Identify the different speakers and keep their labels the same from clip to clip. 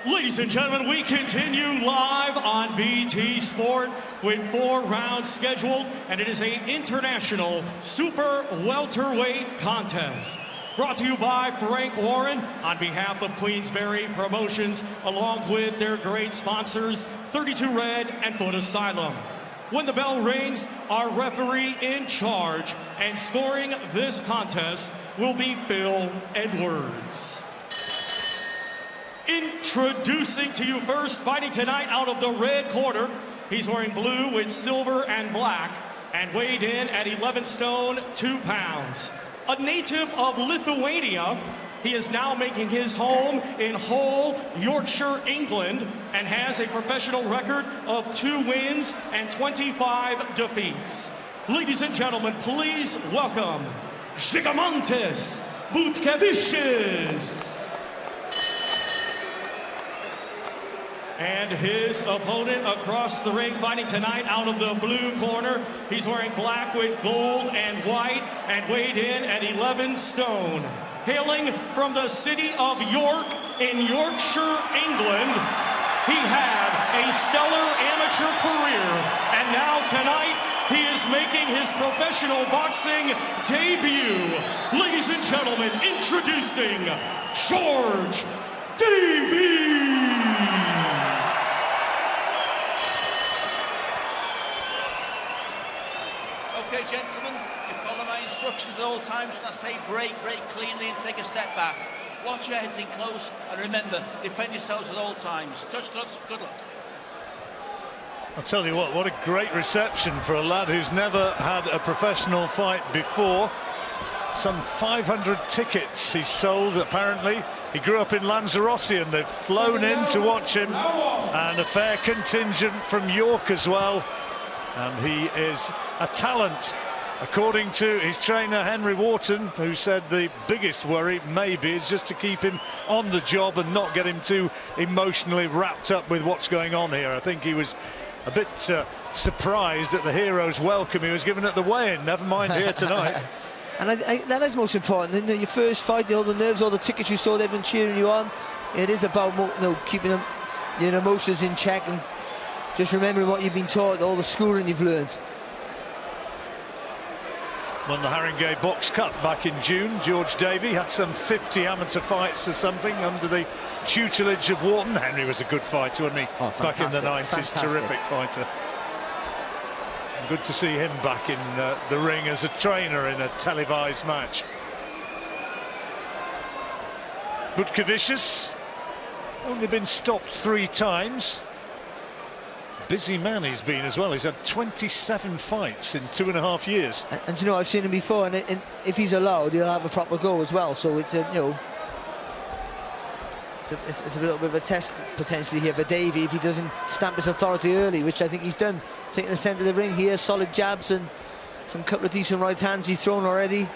Speaker 1: Ladies and gentlemen, we continue live on BT Sport with 4 rounds scheduled, and it is an international super welterweight contest. Brought to you by Henry Wharton on behalf of Queensberry Promotions, along with their great sponsors, 32 Red and Foot Asylum. When the bell rings, our referee in charge and scoring this contest will be Phil Edwards. Introducing to you first, fighting tonight out of the red corner. He's wearing blue with silver and black and weighed in at 11 stone, 2 pounds. A native of Lithuania, he is now making his home in Hull, Yorkshire, England, and has a professional record of 2 wins and 25 defeats. Ladies and gentlemen, please welcome Gigantes Butkevicius. And his opponent across the ring, fighting tonight out of the blue corner. He's wearing black with gold and white and weighed in at 11 stone. Hailing from the city of York in Yorkshire, England, he had a stellar amateur career. And now tonight, he is making his professional boxing debut. Ladies and gentlemen, introducing George Davey.
Speaker 2: Okay, gentlemen, you follow my instructions at all times. When I say break cleanly and take a step back. Watch your heads in close, and remember, defend yourselves at all times. Touch gloves, good luck.
Speaker 3: I'll tell you what a great reception for a lad who's never had a professional fight before. Some 500 tickets he's sold, apparently. He grew up in Lanzarote, and they've flown in to watch him. And a fair contingent from York as well. And he is a talent, according to his trainer Henry Wharton, who said the biggest worry maybe is just to keep him on the job and not get him too emotionally wrapped up with what's going on here. I think he was a bit surprised at the hero's welcome he was given at the weigh-in, never mind here tonight.
Speaker 4: And that is most important. In your first fight, all the nerves, all the tickets you saw, they've been cheering you on. It is about keeping your emotions in check and just remembering what you've been taught, all the schooling you've learned.
Speaker 3: Won the Haringey Box Cup back in June. George Davey had some 50 amateur fights or something under the tutelage of Wharton. Henry was a good fighter, wasn't he? Back in the 90s, fantastic. Terrific fighter. And good to see him back in the ring as a trainer in a televised match. Butkevicius only been stopped 3 times. Busy man he's been as well. He's had 27 fights in 2.5 years.
Speaker 4: And you know, I've seen him before, and if he's allowed, he'll have a proper go as well. So it's a it's a little bit of a test potentially here for Davey if he doesn't stamp his authority early, which I think he's done. He's taking the centre of the ring here, solid jabs and some couple of decent right hands he's thrown already.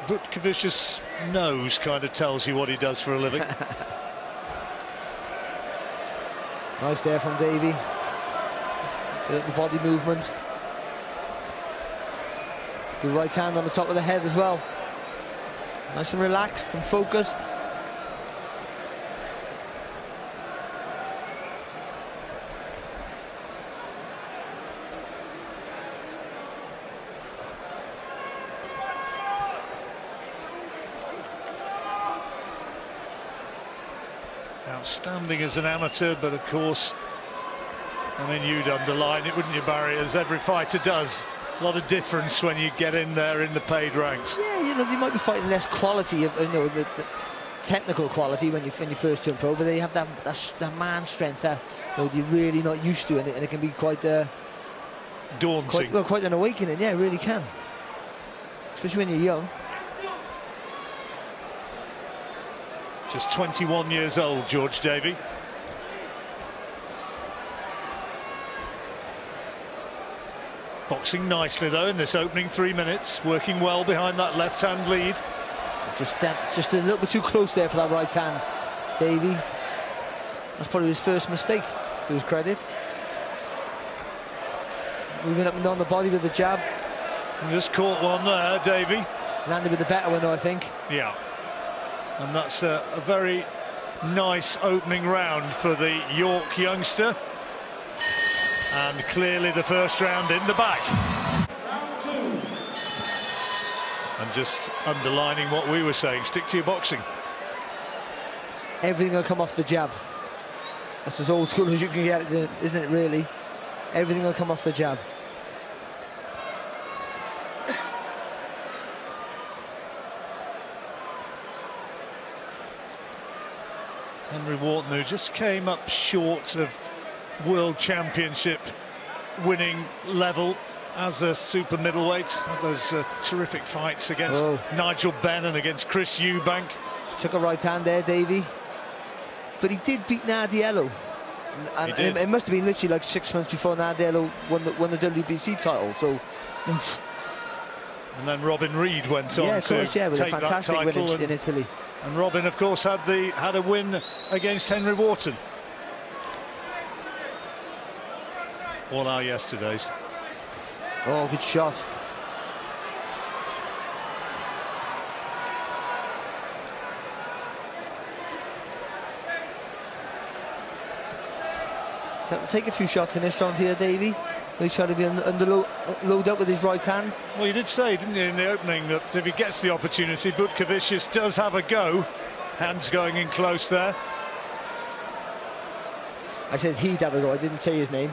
Speaker 3: Butkevicius' nose kind of tells you what he does for a living.
Speaker 4: Nice there from Davey. The body movement. Good right hand on the top of the head as well. Nice and relaxed and focused.
Speaker 3: Outstanding as an amateur, but of course, I mean, you'd underline it, wouldn't you, Barry, as every fighter does. A lot of difference when you get in there in the paid ranks.
Speaker 4: Yeah, you know, they might be fighting less quality of, the technical quality when you first turn pro, but they have that man strength that you're really not used to, and it can be quite
Speaker 3: daunting.
Speaker 4: Quite an awakening. Yeah, it really can, especially when you're young.
Speaker 3: Just 21 years old, George Davey. Boxing nicely, though, in this opening 3 minutes. Working well behind that left-hand lead.
Speaker 4: Just a little bit too close there for that right hand, Davey. That's probably his first mistake, to his credit. Moving up and down the body with the jab.
Speaker 3: And just caught one there, Davey.
Speaker 4: Landed with the better one, though, I think.
Speaker 3: Yeah. And that's a very nice opening round for the York youngster. And clearly the first round in the bag.
Speaker 1: Round 2.
Speaker 3: And just underlining what we were saying, stick to your boxing.
Speaker 4: Everything will come off the jab. That's as old school as you can get, isn't it, really? Everything will come off the jab.
Speaker 3: Henry Wharton, who just came up short of World Championship winning level as a super middleweight. Had those terrific fights against Nigel Benn and against Chris Eubank.
Speaker 4: Just took a right hand there, Davey. But he did beat Nardiello. And it must have been literally like 6 months before Nardiello won the WBC title. So.
Speaker 3: And then Robin Reed went on
Speaker 4: with
Speaker 3: take
Speaker 4: a fantastic
Speaker 3: that title
Speaker 4: win in Italy.
Speaker 3: And Robin, of course, had a win against Henry Wharton. All our yesterdays.
Speaker 4: Oh, good shot. So take a few shots in this round here, Davey. He's trying to be load up with his right hand.
Speaker 3: Well, you did say, didn't you, in the opening, that if he gets the opportunity, Butkavicius does have a go. Hands going in close there.
Speaker 4: I said he'd have a go, I didn't say his name.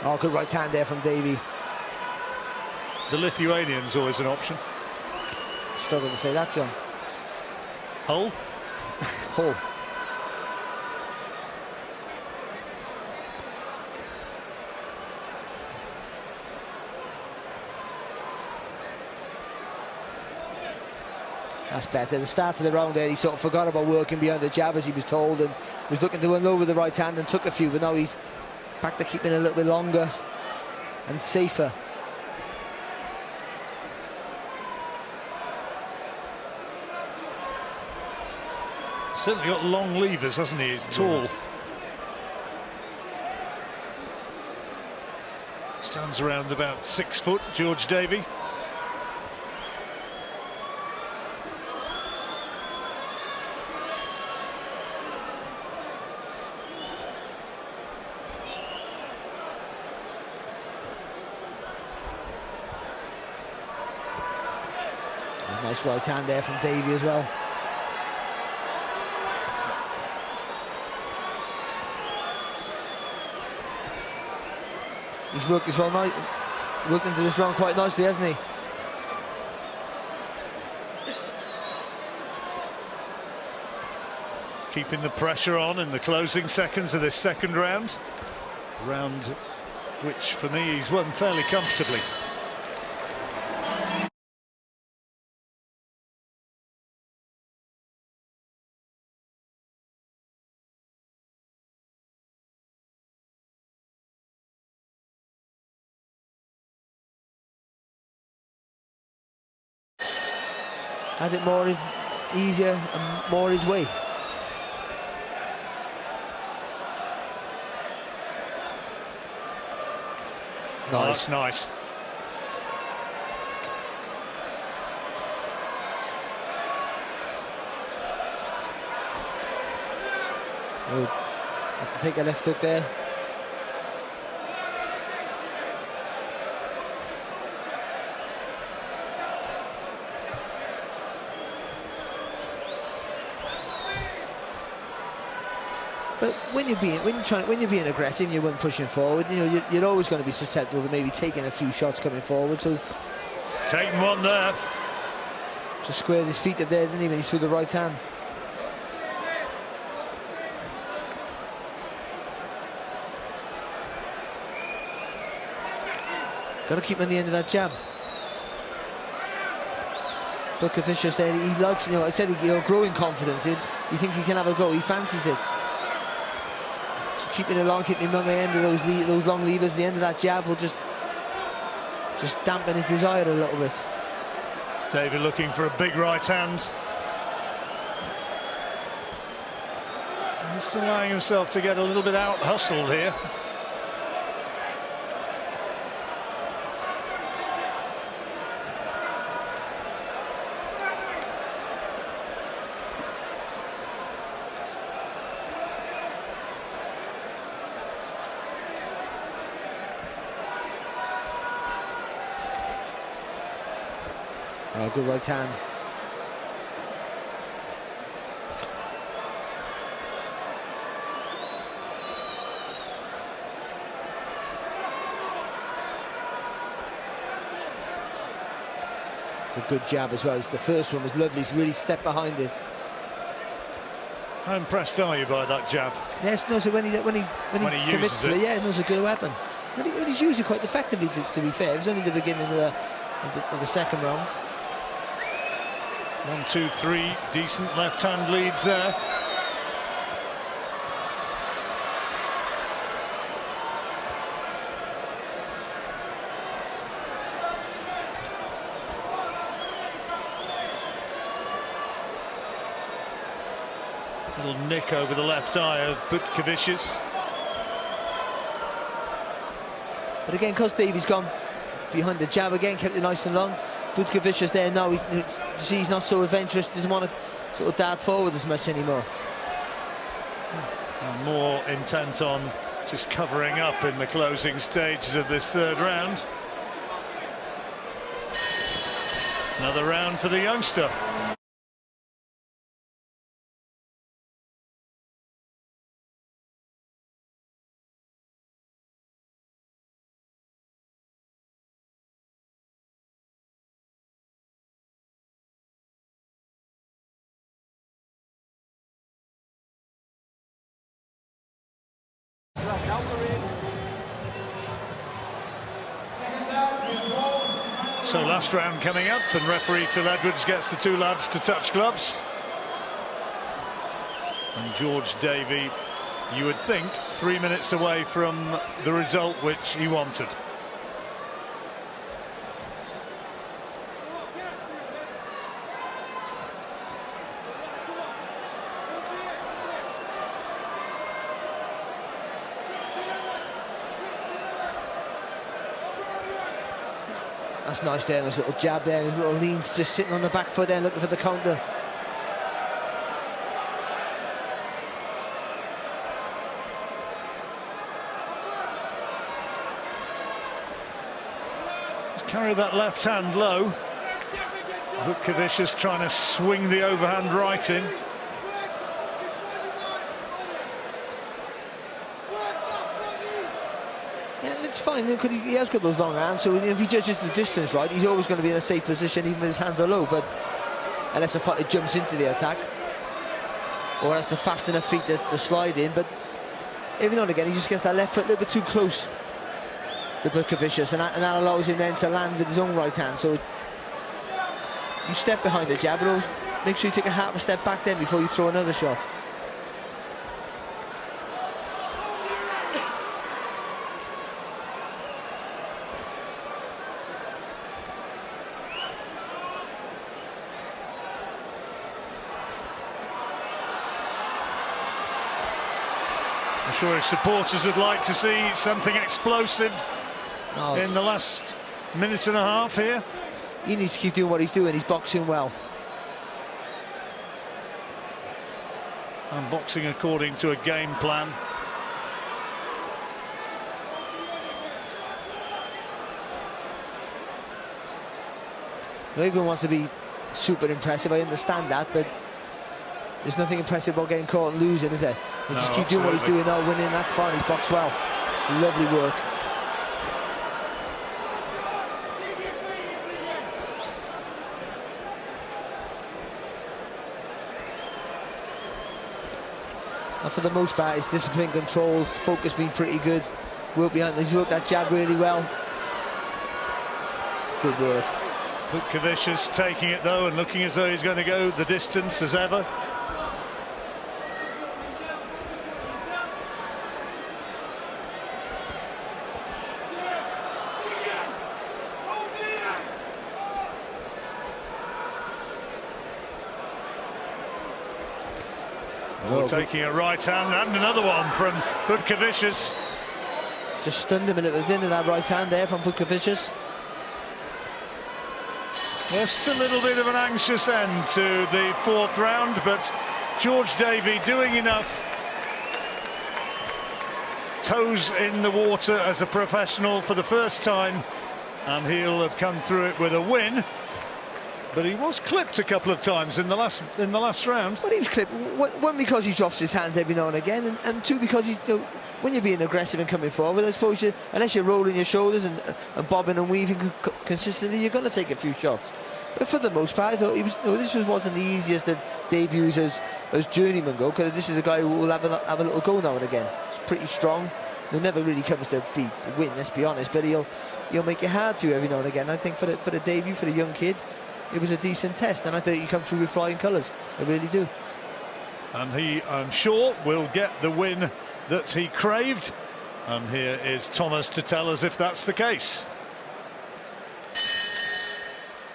Speaker 4: Oh, good right hand there from Davey.
Speaker 3: The Lithuanian's always an option.
Speaker 4: Struggle to say that, John.
Speaker 3: Hull?
Speaker 4: Hull. That's better. At the start of the round there, he sort of forgot about working behind the jab, as he was told, and was looking to unload with the right hand and took a few, but now he's back to keeping it a little bit longer and safer.
Speaker 3: Certainly got long levers, hasn't he? He's tall. Stands around about 6 foot, George Davey.
Speaker 4: Nice right hand there from Davey as well. He's worked this round worked into this round quite nicely, hasn't he?
Speaker 3: Keeping the pressure on in the closing seconds of this second round. Round which, for me, he's won fairly comfortably.
Speaker 4: Had it more easier and more his way.
Speaker 3: Nice. Oh, that's nice.
Speaker 4: Good. Had to take a left hook there. But when you're being aggressive, you weren't pushing forward. You know, you're always going to be susceptible to maybe taking a few shots coming forward. So
Speaker 3: taking one there.
Speaker 4: Just squared his feet up there, didn't he, when he threw the right hand. Got to keep on the end of that jab. Dr. Fisher said he likes, I said growing confidence. You think he can have a go, he fancies it. Just keeping it long, keeping him on the end of those long levers, the end of that jab will just dampen his desire a little bit.
Speaker 3: Davey looking for a big right hand. He's allowing himself to get a little bit out hustled here.
Speaker 4: Good right hand. It's a good jab as well. The first one was lovely. He's really stepped behind it.
Speaker 3: How impressed are you by that jab?
Speaker 4: Yes, no. So when he commits to it, yeah, no, it's a good weapon. And he's used it quite effectively. To be fair, it was only the beginning of the second round.
Speaker 3: 1, 2, 3, decent left hand leads there. Little nick over the left eye of Butkevicius.
Speaker 4: But again, because Davey's gone behind the jab again, kept it nice and long. Butkevicius there now, he's not so adventurous, doesn't want to sort of dart forward as much anymore.
Speaker 3: And more intent on just covering up in the closing stages of this third round. Another round for the youngster. So last round coming up, and referee Phil Edwards gets the two lads to touch gloves. And George Davey, you would think, 3 minutes away from the result which he wanted.
Speaker 4: That's nice there, and his little jab there, and his little leans just sitting on the back foot there looking for the counter.
Speaker 3: Just carry that left hand low. Butkevicius trying to swing the overhand right in.
Speaker 4: It's fine, because he has got those long arms, so if he judges the distance right, he's always going to be in a safe position even when his hands are low. But unless a fighter jumps into the attack or has the fast enough feet to slide in. But every now and again he just gets that left foot a little bit too close to Butkevicius, and that allows him then to land with his own right hand. So you step behind the jab, but always make sure you take a half a step back then before you throw another shot.
Speaker 3: I'm sure his supporters would like to see something explosive in the last minute and a half here.
Speaker 4: He needs to keep doing what he's doing. He's boxing well.
Speaker 3: And boxing according to a game plan.
Speaker 4: Everyone wants to be super impressive, I understand that, but there's nothing impressive about getting caught and losing, is there? He'll just keep doing what he's doing now, winning, that's fine, he's boxed well. Lovely work. And for the most part, his discipline, controls, focus been pretty good. Work behind, he's worked that jab really well. Good work.
Speaker 3: Butkevicius taking it though and looking as though he's going to go the distance as ever. Taking a right hand and another one from Butkevicius.
Speaker 4: Just stunned him a little bit into that right hand there from Butkevicius.
Speaker 3: Just a little bit of an anxious end to the fourth round, but George Davey doing enough. Toes in the water as a professional for the first time, and he'll have come through it with a win. but he was clipped a couple of times in the last round.
Speaker 4: Well, he was clipped. One, because he drops his hands every now and again, and two, because he's, you know, when you're being aggressive and coming forward, I suppose unless you're rolling your shoulders and bobbing and weaving consistently, you're going to take a few shots. But for the most part, I thought he was, you know, wasn't the easiest of debuts as journeyman go, because this is a guy who will have a little go now and again. He's pretty strong. He never really comes to win, let's be honest, but he'll make it hard for you every now and again. I think for the debut, for the young kid, it was a decent test, and I think he come through with flying colours. I really do.
Speaker 3: And he, I'm sure, will get the win that he craved. And here is Thomas to tell us if that's the case.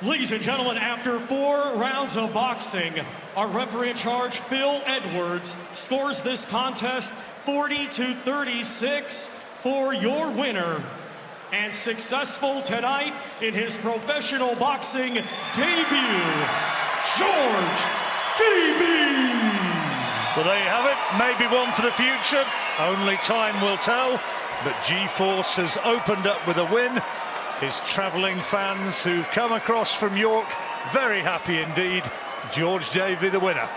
Speaker 1: Ladies and gentlemen, after 4 rounds of boxing, our referee in charge, Phil Edwards, scores this contest 40-36 for your winner. And successful tonight in his professional boxing debut, George Davey.
Speaker 3: Well, there you have it. Maybe one for the future. Only time will tell. But G-Force has opened up with a win. His travelling fans who've come across from York, very happy indeed. George Davey, the winner.